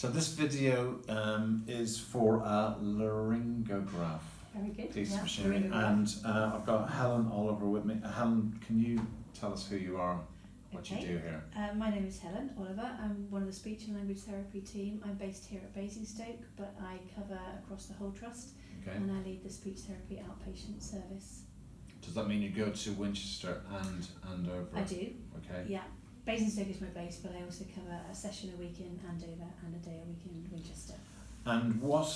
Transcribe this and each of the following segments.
So this video is for a Laryngograph Very good. piece of machinery, and I've got Helen all over with me. Helen, can you tell us who you are, what you do here? My name is Helen Oliver. I'm one of the speech and language therapy team. I'm based here at Basingstoke, but I cover across the whole trust, and I lead the speech therapy outpatient service. Does that mean you go to Winchester and over? I do. Okay. Yeah. Basingstoke is my base, but I also cover a session a week in Andover and a day a week in Winchester. And what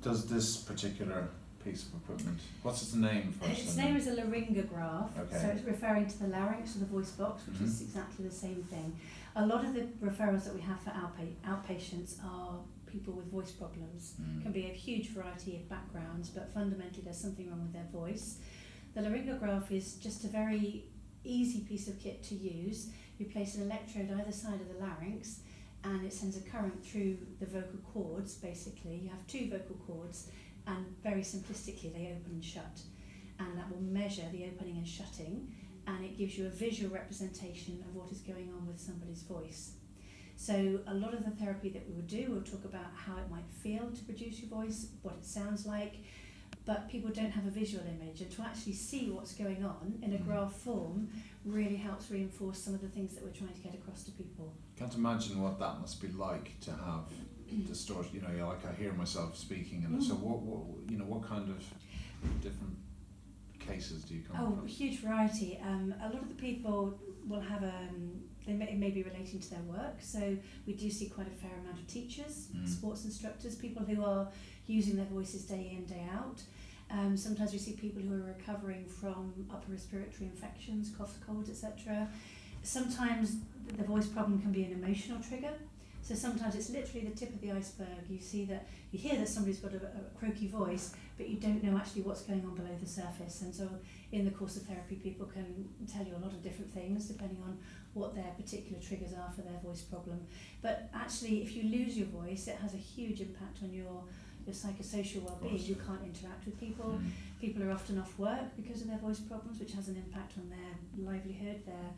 does this particular piece of equipment, what's its name first? Its name is a laryngograph, okay. So it's referring to the larynx or the voice box, which is exactly the same thing. A lot of the referrals that we have for outpatients are people with voice problems. Can be a huge variety of backgrounds, but fundamentally there's something wrong with their voice. The laryngograph is just a very easy piece of kit to use. You place an electrode either side of the larynx and it sends a current through the vocal cords. Basically you have two vocal cords, and very simplistically they open and shut, and that will measure the opening and shutting, and it gives you a visual representation of what is going on with somebody's voice. So a lot of the therapy that we will do, we'll talk about how it might feel to produce your voice, what it sounds like, but people don't have a visual image, and to actually see what's going on in a graph form really helps reinforce some of the things that we're trying to get across to people. Can't imagine what that must be like to have distortion. Like I hear myself speaking, and so what kind of different cases do you come across? Oh, huge variety. A lot of the people will have it may be relating to their work, so we do see quite a fair amount of teachers, sports instructors, people who are using their voices day in, day out. Sometimes we see people who are recovering from upper respiratory infections, coughs, colds, etc. Sometimes the voice problem can be an emotional trigger. So sometimes it's literally the tip of the iceberg. You hear that somebody's got a croaky voice, but you don't know actually what's going on below the surface. And so in the course of therapy, people can tell you a lot of different things depending on what their particular triggers are for their voice problem. But actually, if you lose your voice, it has a huge impact on your psychosocial well-being. You can't interact with people. People are often off work because of their voice problems, which has an impact on their livelihood, their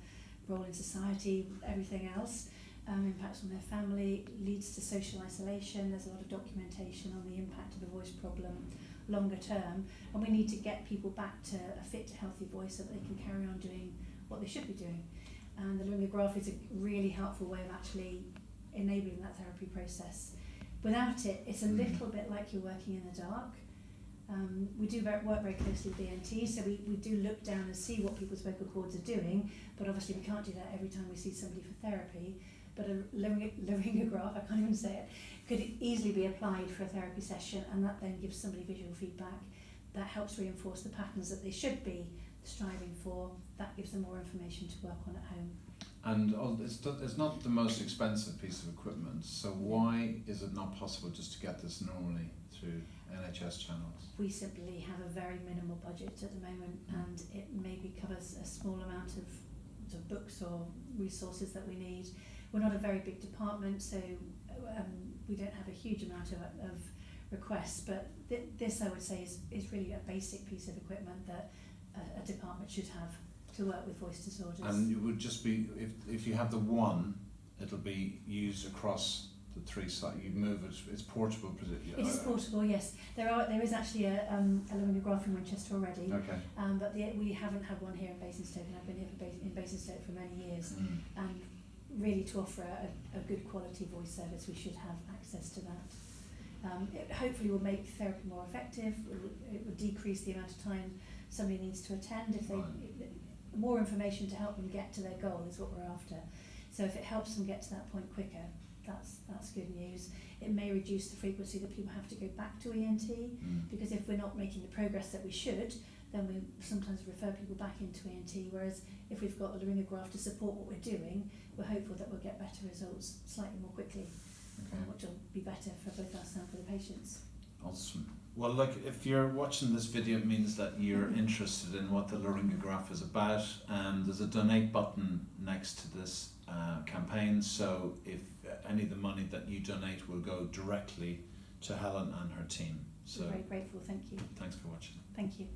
role in society, everything else. Impacts on their family, leads to social isolation. There's a lot of documentation on the impact of the voice problem longer term, and we need to get people back to a fit, healthy voice so that they can carry on doing what they should be doing. And the laryngograph is a really helpful way of actually enabling that therapy process. Without it, it's a little bit like you're working in the dark. We do work very closely with ENT, so we do look down and see what people's vocal cords are doing, but obviously we can't do that every time we see somebody for therapy. But a laryngograph, I can't even say it, could easily be applied for a therapy session, and that then gives somebody visual feedback. That helps reinforce the patterns that they should be striving for. That gives them more information to work on at home. And it's not the most expensive piece of equipment, so why is it not possible just to get this normally through NHS channels? We simply have a very minimal budget at the moment, and it maybe covers a small amount of books or resources that we need. We're not a very big department, so we don't have a huge amount of requests, but this I would say is really a basic piece of equipment that a department should have to work with voice disorders. And it would just be, if you have the one, it'll be used across the three sites. You move it, it's portable. It is portable, yes. There is actually a laryngograph in Winchester already, but we haven't had one here in Basingstoke, and I've been here in Basingstoke for many years. And really, to offer a good quality voice service, we should have access to that. It hopefully will make therapy more effective. It will decrease the amount of time somebody needs to attend. If they more information to help them get to their goal is what we're after. So if it helps them get to that point quicker, that's good news. It may reduce the frequency that people have to go back to ENT, because if we're not making the progress that we should, then we sometimes refer people back into ENT, whereas if we've got the laryngograph to support what we're doing, we're hopeful that we'll get better results slightly more quickly, which will be better for both us and for the patients. Awesome. Well, look, if you're watching this video, it means that you're interested in what the laryngograph is about. There's a donate button next to this campaign, so if any of the money that you donate will go directly to Helen and her team. So we're very grateful, thank you. Thanks for watching. Thank you.